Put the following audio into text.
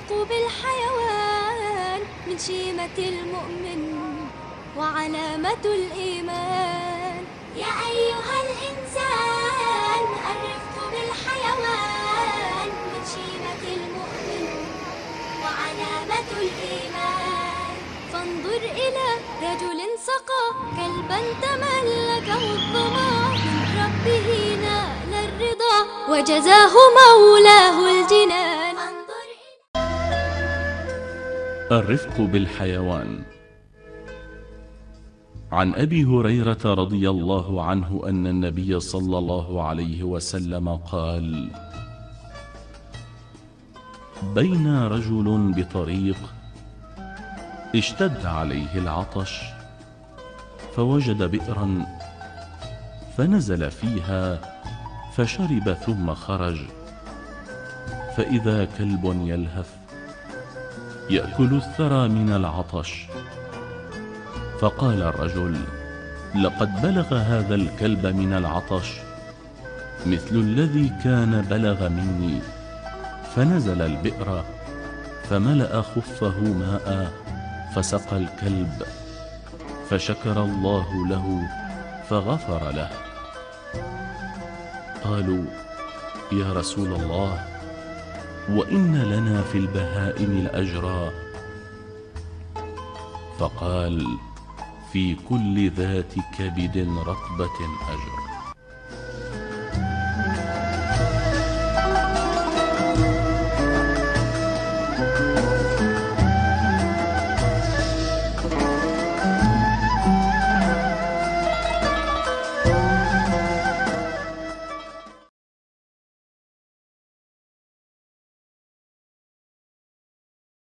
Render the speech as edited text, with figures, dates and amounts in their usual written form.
الرفق بالحيوان من شيمة المؤمن وعلامة الإيمان. يا أيها الإنسان الرفق بالحيوان من شيمة المؤمن وعلامة الإيمان. فانظر إلى رجل سقى كلبا تملكه الظما من ربه نال الرضا وجزاه مولاه الجنان. الرفق بالحيوان. عن أبي هريرة رضي الله عنه أن النبي صلى الله عليه وسلم قال: بين رجل بطريق اشتد عليه العطش فوجد بئرا فنزل فيها فشرب ثم خرج، فإذا كلب يلهث يأكل الثرى من العطش. فقال الرجل: لقد بلغ هذا الكلب من العطش مثل الذي كان بلغ مني. فنزل البئر فملأ خفه ماء فسقى الكلب، فشكر الله له فغفر له. قالوا: يا رسول الله، وإن لنا في البهائم لأجرا. فقال: في كل ذات كبد رطبة أجر.